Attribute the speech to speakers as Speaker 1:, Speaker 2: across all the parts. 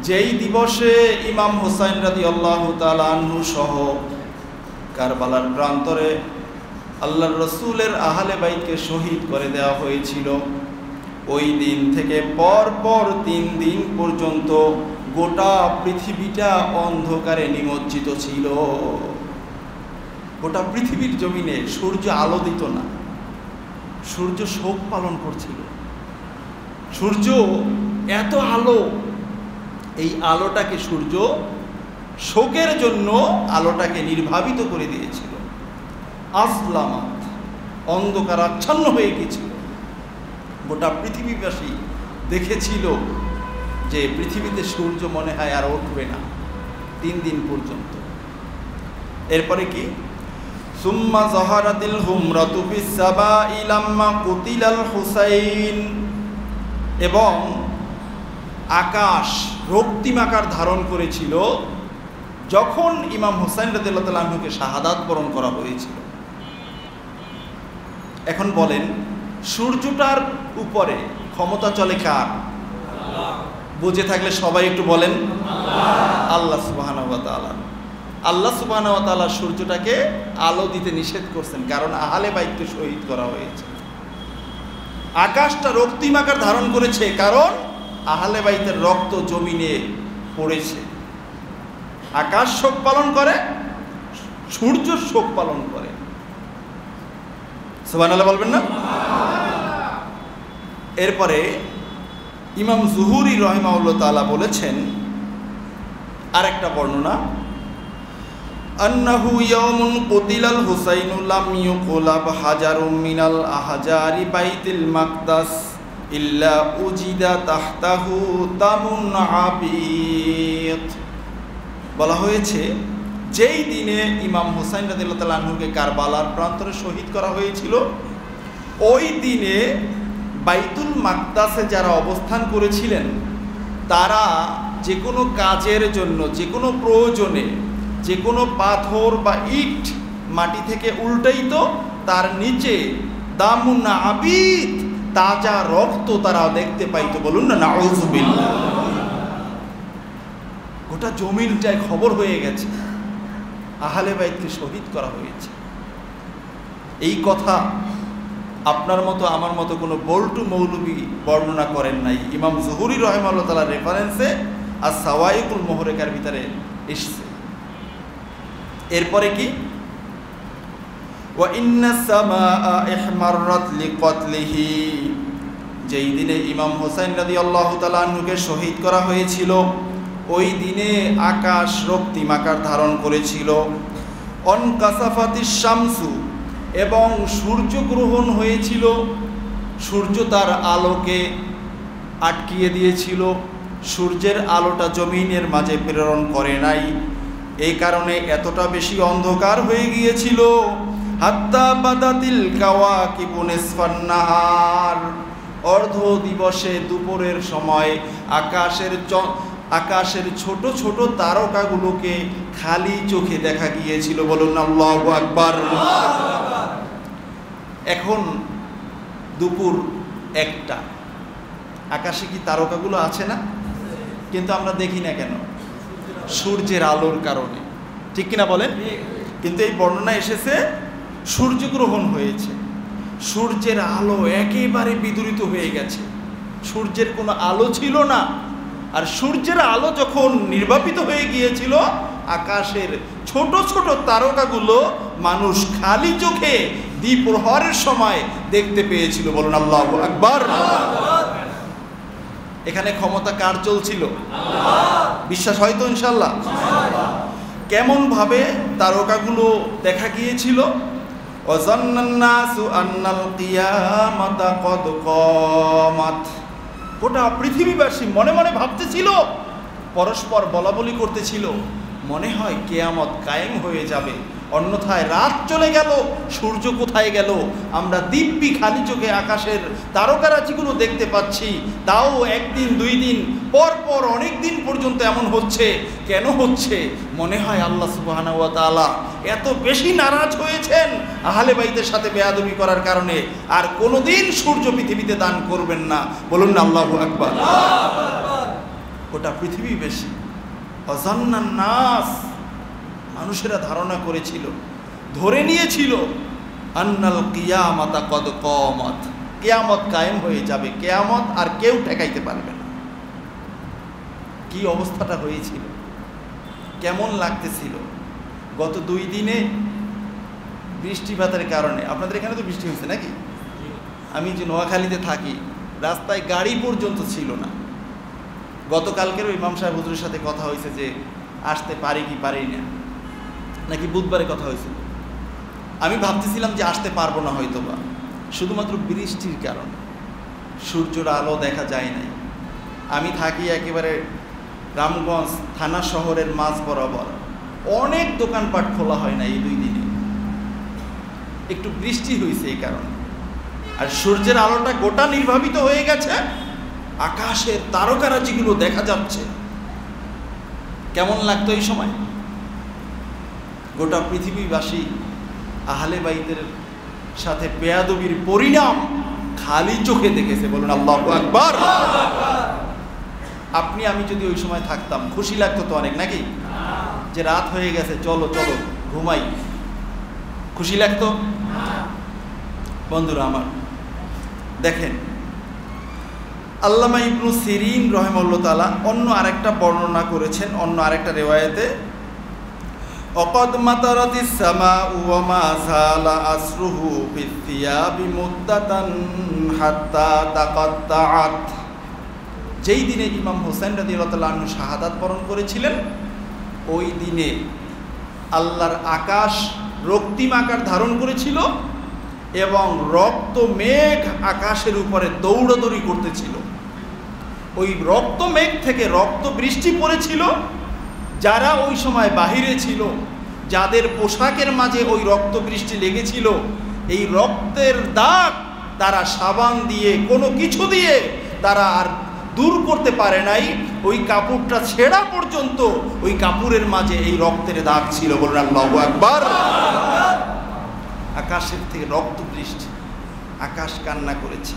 Speaker 1: যেই দিবসে ইমাম হুসাইন রাদিয়াল্লাহু তাআলা আনহু সহ কারবালার প্রান্তরে আল্লাহর রসুলের আহলে বাইতকে শহীদ করে দেওয়া হয়েছিল, ওই দিন থেকে পরপর 3 দিন পর্যন্ত গোটা পৃথিবীটা অন্ধকারে নিমজ্জিত ছিল। গোটা পৃথিবীর জমিনে সূর্য আলো দিত না, সূর্য শোক পালন করছিল। সূর্য এত আলো, এই আলোটাকে সূর্য শোকের জন্য আলোটাকে নির্ভাবিত করে দিয়েছিল। আসলামাত, অন্ধকার আচ্ছন্ন হয়ে গিয়েছিল। গোটা পৃথিবীবাসী দেখেছিল যে পৃথিবীতে সূর্য মনে হয় আর উঠবে না 3 দিন পর্যন্ত। এরপরে কি, সুম্মা যাহারাতিল হুমরাতু ফিস সাবাই লাম্মা কুতিলাল হুসাইন, এবং আকাশ রক্তিমাকার ধারণ করেছিল যখন ইমাম হুসাইন রাদিয়াল্লাহু তাআলা আনহুকে শাহাদাত বরণ করা হয়েছিল। এখন বলেন, সূর্যটার উপরে ক্ষমতা চলে কার? বুঝে থাকলে সবাই একটু বলেন আল্লাহ সুবহানাহু ওয়া তাআলা। আল্লাহ সুবহানাহু ওয়া তাআলা সূর্যটাকে আলো দিতে নিষেধ করছেন, কারণ আহলে বাইতকে শহীদ করা হয়েছে। আকাশটা রক্তিমাকার ধারণ করেছে, কারণ আহলে বাইতের রক্ত জমিনে পড়েছে। আকাশ শোক পালন করে, সূর্য শোক পালন করে। সুবহানাল্লাহ বলবেন না? এরপরে ইমাম জুহুরি রাহিমাহুল্লাহ তাআলা বলেছেন আরেকটা বর্ণনা, আন্নাহু ইয়াউমুন কুতিলাল হুসাইনু লাম ইউকুলাব হাজারুম মিনাল আহজারি বাইতিল মাকদাস ইল্লা উজিদা তাহতাহু তামুন আবিদ। বলা হয়েছে, যেই দিনে ইমাম হুসাইন রাদিয়াল্লাহু তাআলা আনহুকে কারবালার প্রান্তরে শহীদ করা হয়েছিল, ওই দিনে বাইতুল মাকদাসে যারা অবস্থান করেছিলেন তারা যে কোনো কাজের জন্য, যে কোনো প্রয়োজনে, যে কোনো পাথর বা ইট মাটি থেকে উল্টাইত, তার নিচে দামুন আবিদ, তাজা রক্ত তারা দেখতে পাইত। বলুন না নাউযুবিল্লাহ। গোটা জমিনটায় খবর হয়ে গেছে আহলে বাইতকে শহীদ করা হয়েছে। এই কথা আপনার মতো আমার মতো কোনো বল্টু মৌলবী বর্ণনা করেন নাই। ইমাম জুহুরি রাহিমাহুল্লাহ তাআলার রেফারেন্সে আর সাওয়াইকুল মুহরিকার ভিতরে এসেছে। এরপরে কি, ওয়া ইন্নাস সামাআ ইহমাররাত লিকাতলিহি, যেই দিনে ইমাম হুসাইন রাদিয়াল্লাহু তাআলা আনহুকে শহীদ করা হয়েছিল, ওই দিনে আকাশ রক্তিমাকার ধারণ করেছিল। অনকাসাফাতিস শামসু, এবং সূর্যগ্রহণ হয়েছিল, সূর্য তার আলোকে আটকিয়ে দিয়েছিল, সূর্যের আলোটা জমিনের মাঝে প্রেরণ করে নাই। এই কারণে এতটা বেশি অন্ধকার হয়ে গিয়েছিল, হাত্তা বাদাতিল কাওয়াকিবু নিসফান নাহার, অর্ধ দিবসে দুপুরের সময় আকাশের ছোট ছোট তারকাগুলোকে খালি চোখে দেখা গিয়েছিল। বলুন আল্লাহু আকবার। এখন দুপুর 1টা, আকাশে কি তারকাগুলো আছে না? কিন্তু আমরা দেখি না কেন? সূর্যের আলোর কারণে, ঠিক কিনা বলেন? কিন্তু এই বর্ণনা এসেছে সূর্যগ্রহণ হয়েছে, সূর্যের আলো একেবারে বিদূরিত হয়ে গেছে, সূর্যের কোনো আলো ছিল না। আর সূর্যের আলো যখন নির্বাপিত হয়ে গিয়েছিল, আকাশের ছোট ছোট তারকাগুলো মানুষ খালি চোখে দ্বিপ্রহরের সময় দেখতে পেয়েছিল। বলুন আল্লাহু আকবার। এখানে ক্ষমতা কার চলছিল? বিশ্বাস হয়তো ইনশাআল্লাহ। কেমন ভাবে তারকাগুলো দেখা গিয়েছিল? ওয়াজান্নান নাসু আন্নাল কিয়ামাতা কদ কামাত, গোটা পৃথিবীবাসী মনে মনে ভাবতেছিল, পরস্পর বলাবলি করতেছিল, মনে হয় কিয়ামত কায়েম হয়ে যাবে, অন্যথায় রাত চলে গেল, সূর্য কোথায় গেল? আমরা দিব্যি খালি চোখে আকাশের তারকারাজিগুলো দেখতে পাচ্ছি, তাও 1 দিন 2 দিন পর পর অনেক দিন পর্যন্ত এমন হচ্ছে। কেন হচ্ছে? মনে হয় আল্লাহ সুবহানাহু ওয়া তাআলা এত বেশি নারাজ হয়েছেন আহলে বাইতের সাথে বেয়াদবি করার কারণে, আর কোনোদিন সূর্য পৃথিবীতে দান করবেন না। বলুন না আল্লাহু আকবার। গোটা পৃথিবী বেশি। অজান্নান নাস, মানুষেরা ধারণা করেছিল, ধরে নিয়েছিল আন্নাল কিয়ামাতা কদ কমত, কিয়ামত কায়েম হয়ে যাবে, কিয়ামত আর কেউ ঠেকাইতে পারবে না। কি অবস্থাটা হয়েছিল, কেমন লাগতেছিল। গত 2 দিনে বৃষ্টিপাতের কারণে, আপনাদের এখানে তো বৃষ্টি হয়েছে নাকি? আমি যে নোয়াখালীতে থাকি, রাস্তায় গাড়ি পর্যন্ত ছিল না। গতকালকেরও ইমাম সাহেব হুজুরের সাথে কথা হয়েছে যে আসতে পারি কি পারি না, নাকি বুধবারে কথা হয়েছিল। আমি ভাবতেছিলাম যে আসতে পারবো না হয়তো বা, শুধুমাত্র বৃষ্টির কারণে সূর্যের আলো দেখা যায় নাই। আমি থাকি একেবারে রামগঞ্জ থানা শহরের মাঝ বরাবর, অনেক দোকানপাট খোলা হয় না এই 2 দিনে, একটু বৃষ্টি হয়েছে এই কারণে। আর সূর্যের আলোটা গোটা নির্বাপিত হয়ে গেছে, আকাশের তারকারাজিগুলো দেখা যাচ্ছে। কেমন লাগতো এই সময়? গোটা পৃথিবীবাসী আহলে বাইতের সাথে বেয়াদবির পরিণাম খালি চোখে দেখেছে। বলুন আল্লাহু আকবার। আপনি আমি যদি ওই সময় থাকতাম, খুশি লাগতো তো অনেক, নাকি? যে রাত হয়ে গেছে, চলো চলো ঘুমাই, খুশি লাগতো? বন্ধুরা আমার, দেখেন আল্লামা ইবনু সিরিন রাহিমাহুল্লাহ তাআলা অন্য আরেকটা বর্ণনা করেছেন, অন্য আরেকটা রিওয়ায়াতে, অকদ মাতারাতিস সামাউ ওয়া মা যালা আসরুহু ফিস সিয়াবি মুদ্দাতান হাত্তা তাকাত্তাআত। যেই দিনে ইমাম হোসেন রাদিয়াল্লাহু তাআলা আনহু শাহাদাত বরণ করেছিলেন, ওই দিনে আল্লাহর আকাশ রক্তিম আকার ধারণ করেছিল এবং রক্ত মেঘ আকাশের উপরে দৌড়াদৌড়ি করতেছিল। ওই রক্ত মেঘ থেকে রক্ত বৃষ্টি পড়েছিল। যারা ওই সময় বাহিরে ছিল, যাদের পোশাকের মাঝে ওই রক্ত বৃষ্টি লেগেছিল, এই রক্তের দাগ তারা সাবান দিয়ে কোনো কিছু দিয়ে তারা আর দূর করতে পারে নাই। ওই কাপড়টা ছেঁড়া পর্যন্ত ওই কাপড়ের মাঝে এই রক্তের দাগ ছিল। বলুন আল্লাহু আকবার। আকাশের থেকে রক্ত বৃষ্টি, আকাশ কান্না করেছে,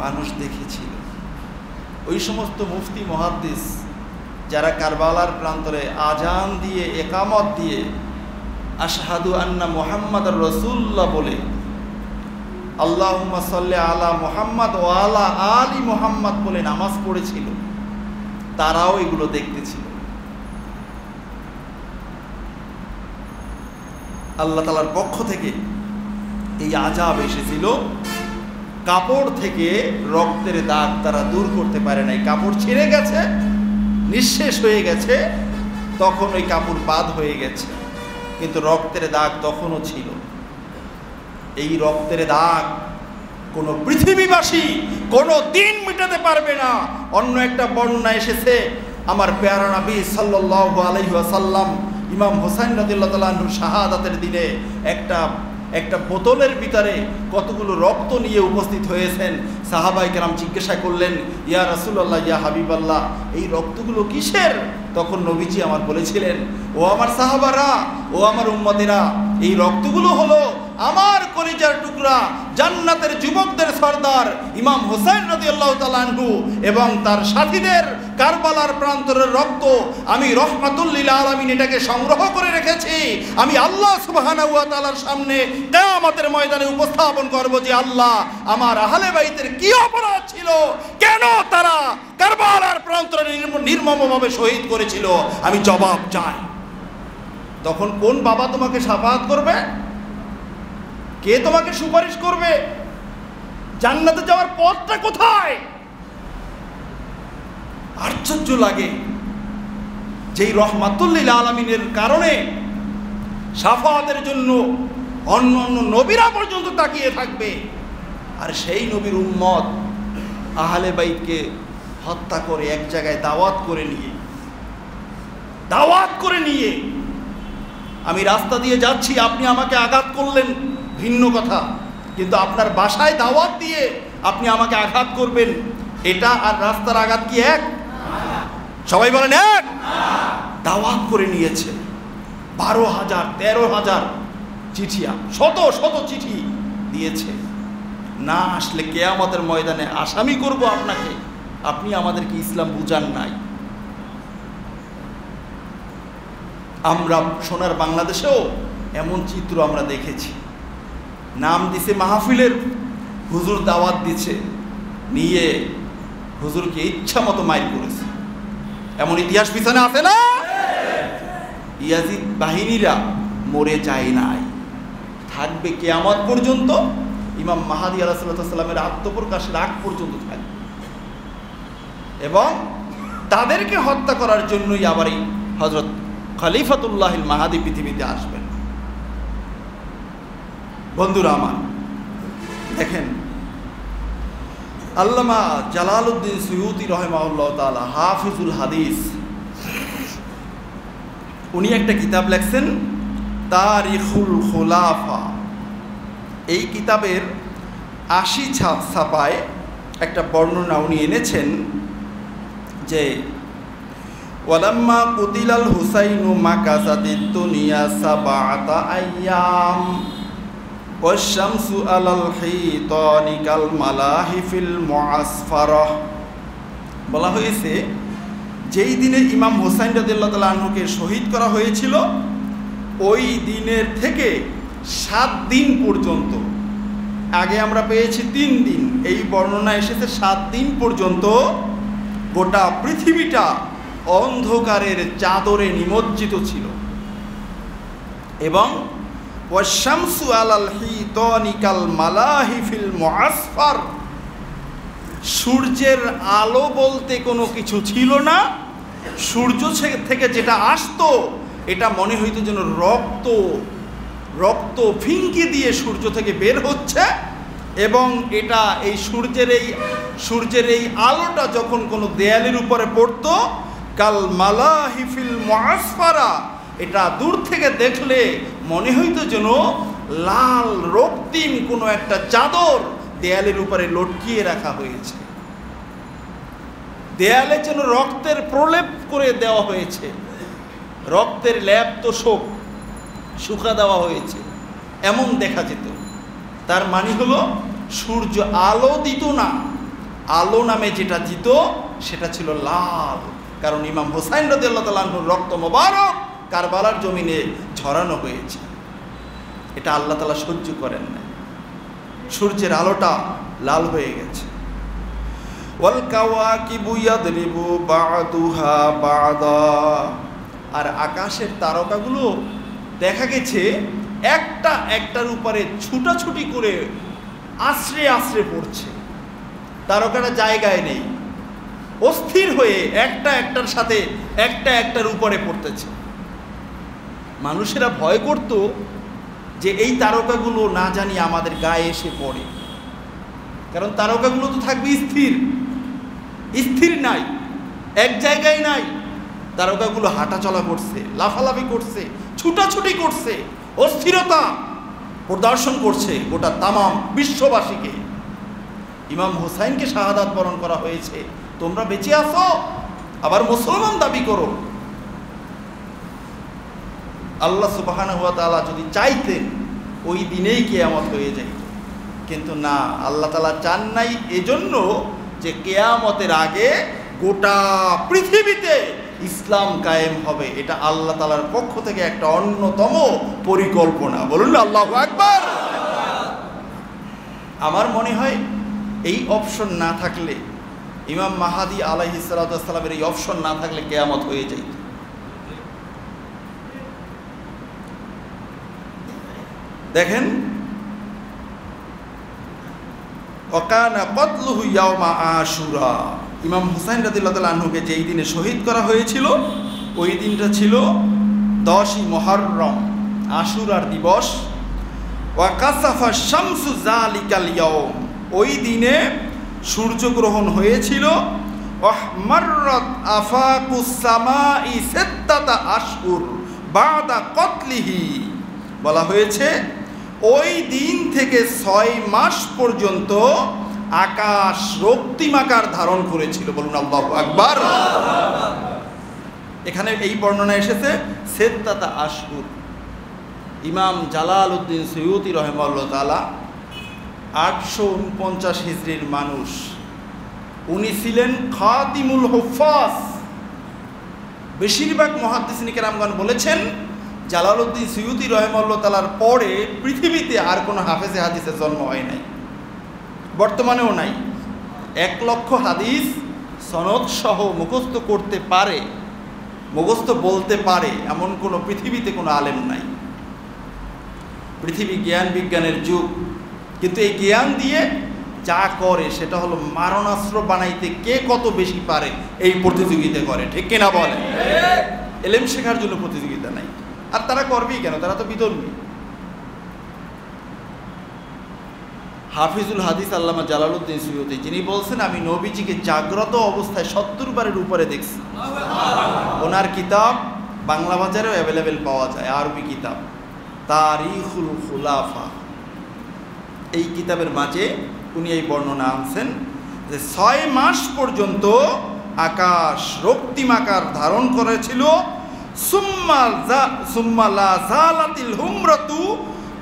Speaker 1: মানুষ দেখেছিল। ওই সমস্ত মুফতি মুহাদ্দিস যারা কারবালার প্রান্তরে আজান দিয়ে একামত দিয়ে আশহাদু আন্না মুহাম্মাদুর রাসূলুল্লাহ বলে আল্লাহুম্মা সাল্লি আলা মুহাম্মাদ ওয়া আলা আলি মুহাম্মাদ বলে নামাজ পড়েছিল, তারাও এগুলো দেখতেছিল। আল্লাহ তাআলার পক্ষ থেকে এই আযাব এসেছিল। কাপড় থেকে রক্তের দাগ তারা দূর করতে পারে নাই। কাপড় ছিঁড়ে গেছে, নিঃশেষ হয়ে গেছে, তখন ওই কাপড় বাদ হয়ে গেছে, কিন্তু রক্তের দাগ তখনও ছিল। এই রক্তের দাগ কোনো পৃথিবীবাসী কোনো দিন মিটাতে পারবে না। অন্য একটা বর্ণনা এসেছে, আমার প্যারা নবী সাল্লাল্লাহু আলাইহি ওয়াসাল্লাম ইমাম হোসেন রাদিয়াল্লাহু তাআলা আনহু শাহাদাতের দিনে একটা বোতলের ভিতরে কতগুলো রক্ত নিয়ে উপস্থিত হয়েছেন। সাহাবায়ে কেরাম জিজ্ঞাসা করলেন, ইয়া রাসূলুল্লাহ, ইয়া হাবিবাল্লাহ, এই রক্তগুলো কিসের? তখন নবীজি আমার বলেছিলেন, ও আমার সাহাবারা, ও আমার উম্মতেরা, এই রক্তগুলো হলো আমার কলিজার টুকরা জান্নাতের যুবকদের সর্দার ইমাম হোসেন রাদিয়াল্লাহু তাআলা আনহু এবং তার সাথীদের কারবালার প্রান্তরের রক্ত। আমি রহমাতুল লিল আলামিন এটাকে সংগ্রহ করে রেখেছি। আমি আল্লাহ সুবহানাহু ওয়া তাআলার সামনে কিয়ামতের ময়দানে উপস্থাপন করব যে আল্লাহ, আমার আহলে বাইতের কি অপরাধ ছিল, কেন তারা কারবালার প্রান্তরে নির্মমভাবে শহীদ করেছিল, আমি জবাব চাই। তখন কোন বাবা তোমাকে শাফাআত করবে? কে তোমাকে সুপারিশ করবে? জান্নাতে যাওয়ার পথটা কোথায়? আশ্চর্য লাগে, যেই রহমাতুল লিল আলামিনের কারণে শাফাআতের জন্য অন্য অন্য নবীরা পর্যন্ত তাকিয়ে থাকবে, আর সেই নবীর উম্মত আহলে বাইতকে হত্যা করে এক জায়গায় দাওয়াত করে নিয়ে আমি রাস্তা দিয়ে যাচ্ছি, আপনি আমাকে আঘাত করলেন ভিন্ন কথা, কিন্তু আপনার বাসায় দাওয়াত দিয়ে আপনি আমাকে আঘাত করবেন, এটা আর রাস্তার আঘাত কি এক? সবাই বলেন এক। দাওয়াত করে নিয়েছে, 12,000 13,000 চিঠি, শত শত চিঠি দিয়েছে। না আসলে কিয়ামতের ময়দানে আসামি করব আপনাকে, আপনি আমাদেরকে ইসলাম বুঝান নাই। আমরা সোনার বাংলাদেশেও এমন চিত্র আমরা দেখেছি। নাম দিছে মাহফিলের, হুজুর দাওয়াত দিচ্ছে, নিয়ে হুজুরকে ইচ্ছা মতো মাইর করেছে। এমন ইতিহাস পিছনে আছে না? ইয়াজিদ বাহিনীরা মরে যায় নাই, থাকবে কিয়ামত পর্যন্ত। ইমাম মাহাদি আলাইহিস সালামের আত্মপ্রকাশের আগ পর্যন্ত থাকবে, এবং তাদেরকে হত্যা করার জন্যই আবার এই হযরত খলিফাতুল্লাহিল মাহাদি পৃথিবীতে আসবেন। বন্ধুরা আমার, দেখেন আল্লামা জালালউদ্দিন সুয়ুতি রাহিমাহুল্লাহ তাআলা, হাফিজুল হাদিস, উনি একটা কিতাব লেখছেন তারিখুল খুলাফা। এই কিতাবের ৮০ ছাপায় একটা বর্ণনা উনি এনেছেন যে ওয়ালাম্মা কুতিলাল হুসাইনু মাকাসাতিদ দুনিয়া সাবাআতা আইয়াম ওয়াশ-শামসু আলাল হিতানি কাল মালাহিফিল মুআসফারাহ। বলা হয়েছে যেই দিনে ইমাম হুসাইন রাদিয়াল্লাহু তাআলা আনহুকে শহীদ করা হয়েছিল, ওই দিনের থেকে ৭ দিন পর্যন্ত, আগে আমরা পেয়েছি ৩ দিন, এই বর্ণনা এসেছে ৭ দিন পর্যন্ত গোটা পৃথিবীটা অন্ধকারের চাদরে নিমজ্জিত ছিল। এবং ওয়াশ-শামসু আলাল হিতানি কাল মালাহিফিল মুআসফার, সূর্যের আলো বলতে কোনো কিছু ছিল না। সূর্য থেকে যেটা আসতো এটা মনে হইতো যেন রক্ত ফিঙ্কি দিয়ে সূর্য থেকে বের হচ্ছে। এবং এটা এই সূর্যের এই আলোটা যখন কোনো দেয়ালের উপরে পড়তো, কাল মালাহিফিল মুআসফারা, এটা দূর থেকে দেখলে মনে হইতো যেন লাল রক্তিম কোনো একটা চাদর দেয়ালের উপরে লটকিয়ে রাখা হয়েছে, দেয়ালে যেন রক্তের প্রলেপ করে দেওয়া হয়েছে, রক্তের লেপ তো শুকা দেওয়া হয়েছে, এমন দেখা যেত। তার মানে হলো সূর্য আলো দিত না, আলো নামে যেটা দিত সেটা ছিল লাল। কারণ ইমাম হুসাইন রাদিয়াল্লাহু তাআলা আনহুর রক্ত মোবারক কারবালার জমিনে ঝরানো হয়েছে। এটা আল্লাহ তাআলা সহ্য করেন না, সূর্যের আলোটা লাল হয়ে গেছে। ওয়াল কাওয়াকিবু ইয়াদরিবু বা'দুহা বা'দা, আর আকাশের তারকাগুলো দেখা গেছে একটা একটার উপরে ছুটাছুটি করে আশ্রে আশ্রে পড়ছে। তারকাটা জায়গায় নেই, অস্থির হয়ে একটা একটার সাথে একটা একটার উপরে পড়তেছে। মানুষেরা ভয় করত যে এই তারকাগুলো না জানি আমাদের গায়ে এসে পড়ে, কারণ তারকাগুলো তো থাকবে স্থির নাই, এক জায়গায় নাই। তারকাগুলো হাঁটাচলা করছে, লাফালাফি করছে, ছুটাছুটি করছে, অস্থিরতা প্রদর্শন করছে গোটা তামাম বিশ্ববাসীকে। ইমাম হুসাইনকে শাহাদাত বরণ করা হয়েছে, তোমরা বেঁচে আছো, আবার মুসলমান দাবি করো। আল্লাহ সুবহানাহু ওয়া তাআলা যদি চাইতেন ওই দিনেই কিয়ামত হয়ে যাইত, কিন্তু না, আল্লাহ তাআলা চান নাই। এজন্য যে কিয়ামতের আগে গোটা পৃথিবীতে ইসলাম কায়েম হবে, এটা আল্লাহ তাআলার পক্ষ থেকে একটা অন্যতম পরিকল্পনা। বলুন আল্লাহু আকবার। আমার মনে হয় এই অপশন না থাকলে, ইমাম মাহাদি আলাইহিস সালাতু ওয়াস সালামের এই অপশন না থাকলে কিয়ামত হয়ে যাইত। দেখেন, ওয়াকানা কতলুহু ইয়াওমা আশুরা, ইমাম হুসাইন রাদিয়াল্লাহু তাআলা আনহুকে যেই দিনে শহীদ করা হয়েছিল ওই দিনটা ছিল 10ই মুহররম, আশুরার দিবস। ওয়া কাসাফা শামসু যালিকাল ইয়াওম, ওই দিনে সূর্যগ্রহণ হয়েছিল। ওয়াহমাররাত আফাকুস সামাই সিত্তাতা আশহুর বাদা কতলিহি, বলা হয়েছে ওই দিন থেকে 6 মাস পর্যন্ত আকাশ রক্তিমাকার ধারণ করেছিল। বলুন আল্লাহু আকবার। এখানে এই বর্ণনা এসেছে সিত্তাতা আশহুর। ইমাম জালালউদ্দিন সুয়ুতি রাহিমাহুল্লাহ তাআলা 849 হিজরির মানুষ, উনি ছিলেন খাতিমুল হুফাজ। বেশিরভাগ মুহাদ্দিসিন কেরামগণ বলেছেন জালালউদ্দিন সুয়ুতী রাহিমাহুল্লাহ তাআলার পরে পৃথিবীতে আর কোনো হাফেজে হাদিসের জন্ম হয় নাই, বর্তমানেও নাই। 1 লক্ষ হাদিস সনদ সহ মুখস্থ করতে পারে, মুখস্থ বলতে পারে এমন কোনো পৃথিবীতে কোনো আলেম নাই। পৃথিবী জ্ঞান বিজ্ঞানের যুগ, কিন্তু এই জ্ঞান দিয়ে যা করে সেটা হলো মারণাস্ত্র বানাইতে কে কত বেশি পারে এই প্রতিযোগিতা করে, ঠিক কিনা বলে? এলেম শেখার জন্য প্রতিযোগিতা নাই, আর তারা করবেই কেন? তারা তো বিধর্মী। হাফিজুল হাদিস আল্লামা জালালউদ্দিন সুয়ুতী যিনি বলছেন আমি নবীজিকে জাগ্রত অবস্থায় 70 বারের উপরে দেখছি। ওনার কিতাব বাংলা বাজারেও অ্যাভেলেবেল পাওয়া যায়, আরবি কিতাব তারিখুল খুলাফা। এই কিতাবের মাঝে উনি এই বর্ণনা আনছেন যে 6 মাস পর্যন্ত আকাশ রক্তিম আকার ধারণ করেছিল। সুম্মা লা যালাতিল হুমরাতু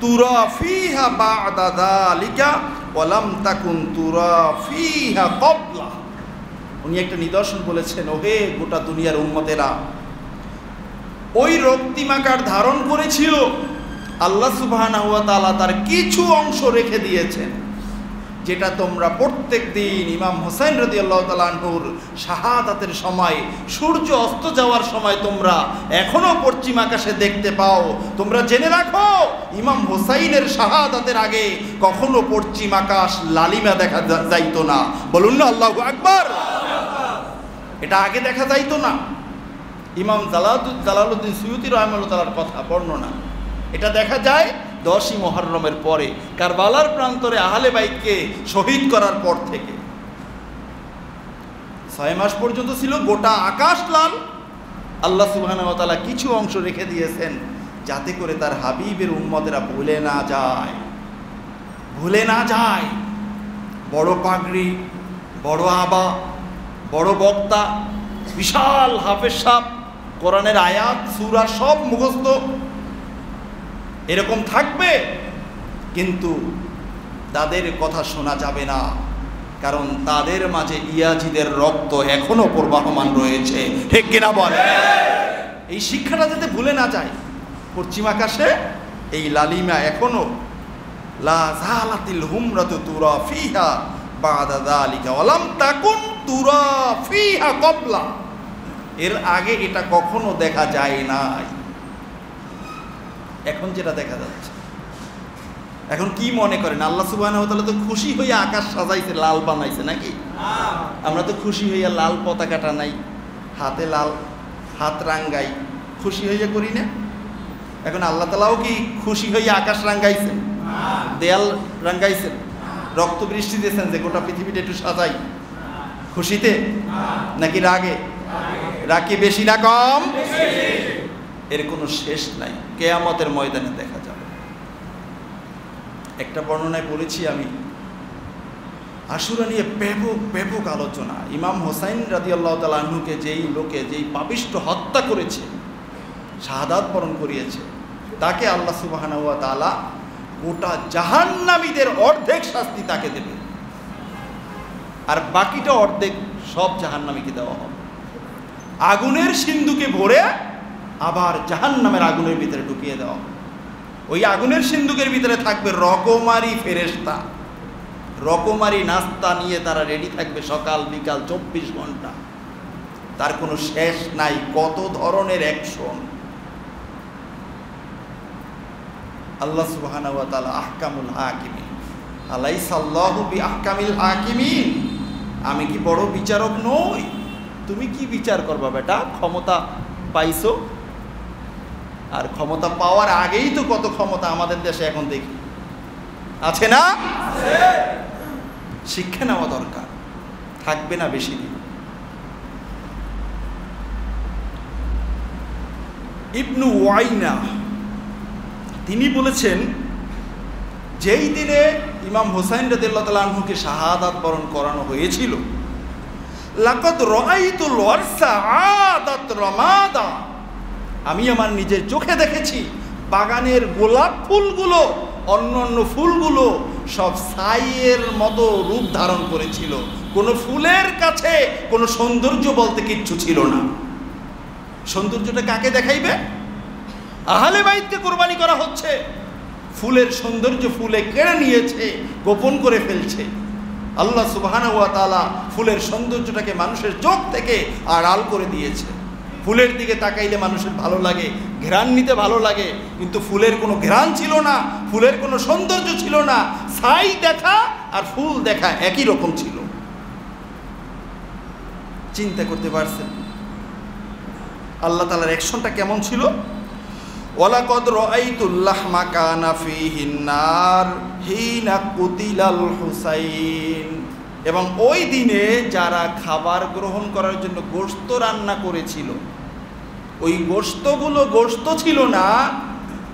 Speaker 1: তুরা ফিহা বা'দা যালিকা ওয়া লাম তাকুন তুরা ফিহা ক্বাবলা। উনি একটা নিদর্শন বলেছেন, ওহে গোটা দুনিয়ার উম্মতেরা, ওই রক্তিম আকার ধারণ করেছিল। আল্লাহ সুবহানাহু ওয়া তাআলা তার কিছু অংশ রেখে দিয়েছেন, যেটা তোমরা প্রত্যেক দিন ইমাম হোসেন রাদিয়াল্লাহু তাআলা আনহুর শাহাদাতের সময়, সূর্য অস্ত যাওয়ার সময় তোমরা এখনো পশ্চিম আকাশে দেখতে পাও। তোমরা জেনে রাখো ইমাম হোসাইনের শাহাদাতের আগে কখনো পশ্চিম আকাশ লালিমা দেখা যাইতো না। বলুন না আল্লাহু আকবার। এটা আগে দেখা যাইতো না। ইমাম জালালউদ্দিন সুয়ুতী রাহিমাহুল্লাহ তাআলার কথা বর্ণনা, এটা দেখা যায় 10ই মুহররমের পরে, কারবালার প্রান্তরে আহলে বাইতকে শহীদ করার পর থেকে। 6 মাস পর্যন্ত ছিল গোটা আকাশ লাল। আল্লাহ সুবহানাহু ওয়া তাআলা কিছু অংশ রেখে দিয়েছেন যাতে করে তার হাবিবের উম্মতেরা ভুলে না যায়। বড় পাগড়ি, বড় আবা, বড় বক্তা, বিশাল হাফেজ সাহেব, কোরআনের আয়াত সূরা সব মুখস্থ, এরকম থাকবে, কিন্তু তাদের কথা শোনা যাবে না, কারণ তাদের মাঝে ইয়াজিদের রক্ত এখনো প্রবাহমান রয়েছে, ঠিক কিনা বলে? এই শিক্ষাটা যাতে ভুলে না যায়। পশ্চিম আকাশে এই লালিমা এখনো লা যালাতিল হুমরাতু তুরা ফিহা বা'দা যালিকা ওয়া লাম তাকুন তুরা ফিহা ক্বাবলা। এর আগে এটা কখনো দেখা যায় নাই। এখন যেটা দেখা যাচ্ছে, এখন কি মনে করেন আল্লাহ সুবহানাহু ওয়া তাআলা তো খুশি হইয়া আকাশ সাজাইছে, লাল বানাইছে নাকি? আমরা তো খুশি হইয়া লাল পতাকাটা নাই, হাতে লাল হাত রাঙ্গাই, খুশি হইয়া করি না? এখন আল্লাহ তাআলাও কি খুশি হইয়া আকাশ রাঙ্গাইছেন, দেয়াল রাঙ্গাইছেন, রক্ত বৃষ্টি দিয়েছেন যে গোটা পৃথিবীটা একটু সাজাই? খুশিতে নাকি রাগে? রাগ বেশি না কম? এর কোনো শেষ নাই, কিয়ামতের ময়দানে দেখা যাবে। একটা বর্ণনায় পড়েছি আমি, আশুরা নিয়ে ব্যাপক আলোচনা। ইমাম হোসাইন রাদিয়াল্লাহু তাআলা আনহুকে যেই পাপিষ্ঠ হত্যা করেছে, শাহাদাত বরণ করিয়েছে, তাকে আল্লাহ সুবহানাহু ওয়া তাআলা গোটা জাহান্নামীদের অর্ধেক শাস্তি তাকে দেবে, আর বাকিটা অর্ধেক সব জাহান্নামীকে দেওয়া হবে। আগুনের সিন্ধুকে ভরে আবার জাহান্নামের আগুনের ভিতরে ঢুকিয়ে দেওয়া। ওই আগুনের সিন্ধুকের ভিতরে থাকবে রকমারি ফেরেশতা, রকমারি নাস্তা নিয়ে তারা রেডি থাকবে সকাল বিকাল 24 ঘন্টা। তার কোনো শেষ নাই, কত ধরনের অ্যাকশন। আল্লাহ সুবহানাহু ওয়া তাআলা আহকামুল হাকিমিন, আলাইসা আল্লাহু বিআহকামিল হাকিমিন। আমি কি বড় বিচারক নই? তুমি কি বিচার করবা বেটা? ক্ষমতা পাইছো, আর ক্ষমতা পাওয়ার আগেই তো কত ক্ষমতা আমাদের দেশে এখন দেখি আছে না? শিক্ষা নেওয়া দরকার, থাকবে না বেশি দিন। ইবনু ওয়াইনা তিনি বলেছেন, যেই দিনে ইমাম হোসাইন রাদিয়াল্লাহু তাআলা আনহুকে শাহাদাত বরণ করানো হয়েছিল, লাকাদ রাআইতুল ওয়ারসা আদাত রামাদা, আমি আমার নিজের চোখে দেখেছি বাগানের গোলাপ ফুলগুলো অন্য অন্য ফুলগুলো সব ছাইয়ের মতো রূপ ধারণ করেছিল। কোনো ফুলের কাছে কোনো সৌন্দর্য বলতে কিচ্ছু ছিল না। সৌন্দর্যটা কাকে দেখাইবে? আহলে বাইতকে কোরবানি করা হচ্ছে, ফুলের সৌন্দর্য ফুলে কেড়ে নিয়েছে, গোপন করে ফেলছে। আল্লাহ সুবহানাহু ওয়া তাআলা ফুলের সৌন্দর্যটাকে মানুষের চোখ থেকে আড়াল করে দিয়েছে। ফুলের দিকে তাকাইলে মানুষের ভালো লাগে, ঘ্রাণ নিতে ভালো লাগে, কিন্তু ফুলের কোনো ঘ্রাণ ছিল না, ফুলের কোনো সৌন্দর্য ছিল না। ছাই দেখা আর ফুল দেখা একই রকম ছিল। চিন্তা করতে পারছেন আল্লাহ তাআলার অ্যাকশনটা কেমন ছিল? ওয়ালাকাদ রাআইতুল লাহমা কানা ফীহিন নার হিনা কুতিলাল হুসাইন। এবং ওই দিনে যারা খাবার গ্রহণ করার জন্য গোশত রান্না করেছিল, ওই গোশতগুলো গোশত ছিল না।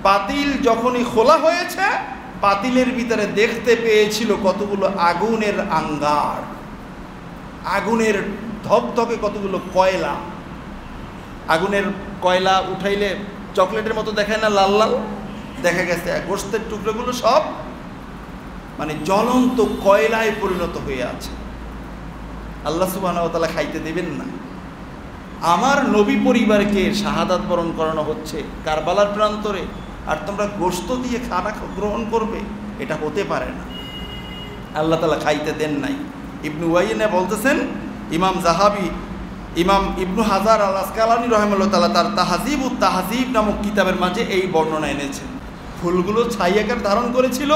Speaker 1: পাতিল যখনই খোলা হয়েছে, পাতিলের ভিতরে দেখতে পেয়েছিল কতগুলো আগুনের আঙ্গার, আগুনের ধকধকে কতগুলো কয়লা। আগুনের কয়লা উঠাইলে চকলেটের মতো দেখায় না, লাল লাল, দেখা গেছে গোশতের টুকরোগুলো সব মানে জ্বলন্ত কয়লায় পরিণত হয়ে আছে। আল্লাহ সুবহানাহু ওয়া তাআলা খাইতে দেবেন না। আমার নবী পরিবারকে শাহাদাত বরণ করানো হচ্ছে কারবালার প্রান্তরে, আর তোমরা গোশত দিয়ে খানা গ্রহণ করবে? এটা হতে পারে না। আল্লাহ তাআলা খাইতে দেন নাই। ইবনু ওয়াইনা বলতেছেন, ইমাম জাহাবি, ইমাম ইবনু হাজার আল আসকালানি রাহিমাহুল্লাহ তাআলা তার তাহজিবুত তাহজিব নামক কিতাবের মাঝে এই বর্ণনা এনেছেন। ফুলগুলো ছাই আকার ধারণ করেছিল,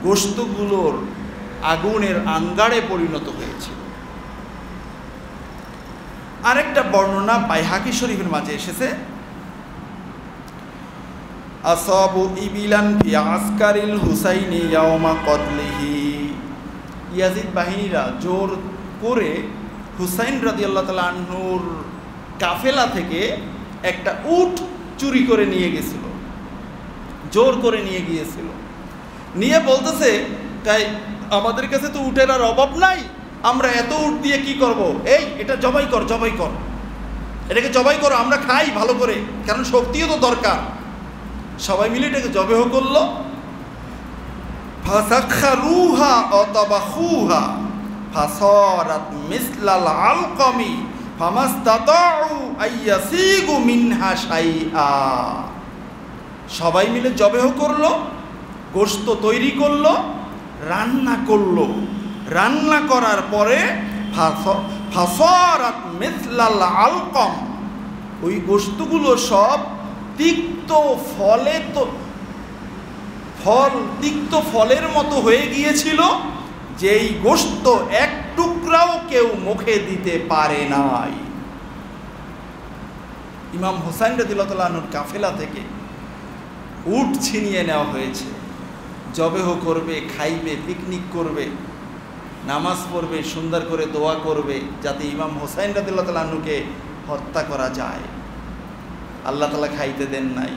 Speaker 1: গোশতগুলোর আগুনের আঙ্গারে পরিণত হয়েছিল। আরেকটা বর্ণনা বাইহাকি শরীফের মাঝে এসেছে, আসাবু ইবিলান ফি আসকারিল হুসাইনি ইয়াওমা কতলিহি। ইয়াজিদ বাহিনীরা জোর করে হুসাইন রাদিয়াল্লাহু তাআলা আনহুর কাফেলা থেকে একটা উট চুরি করে নিয়ে গেছিল, জোর করে নিয়ে গিয়েছিল। নিয়ে বলতেছে, তাই আমাদের কাছে তো উটের আর অভাব নাই, আমরা এত উট দিয়ে কি করব? এই এটা জবাই কর, জবাই কর, এটাকে জবাই করো, আমরা খাই ভালো করে, কারণ শক্তিও তো দরকার। সবাই মিলে এটাকে জবেহ করলো। ফাসাখারুহা অতাবাহুহা ফাসারাত মিসলাল আলকামি ফামাস্তাতাউ আইয়াসিগু মিনহা শাইআ। সবাই মিলে জবেহ করলো, গোশত তৈরি করলো, রান্না করলো। রান্না করার পরে ফাসারাত মিসলাল আলকাম, ওই গোশতগুলো সব তিক্ত ফলে তো তিক্ত ফলের মতো হয়ে গিয়েছিল, যেই গোশত এক টুকরাও কেউ মুখে দিতে পারে নাই। ইমাম হুসাইন রাদিয়াল্লাহু তাআলা আনহুর কাফেলা থেকে উট ছিনিয়ে নেওয়া হয়েছে। জবেহ করবে, খাইবে, পিকনিক করবে, নামাজ পড়বে, সুন্দর করে দোয়া করবে যাতে ইমাম হুসাইন রাদিয়াল্লাহু তাআলা আনহুকে হত্যা করা যায়। আল্লাহ তাআলা খাইতে দেন নাই।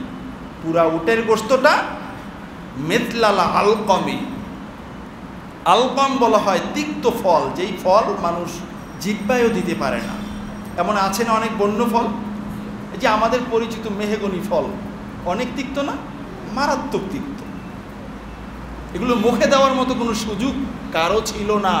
Speaker 1: পুরা উটের গোশতটা মিথলালা আলকমি, আলকম বলা হয় তিক্ত ফল, যেই ফল মানুষ জিহ্বায়ও দিতে পারে না। এমন আছে না অনেক বন্য ফল, এই যে আমাদের পরিচিত মেহগনি ফল, অনেক তিক্ত না, মারাত্মক তিক্ত। এগুলো মুখে দেওয়ার মতো কোনো সুযোগ কারো ছিল না।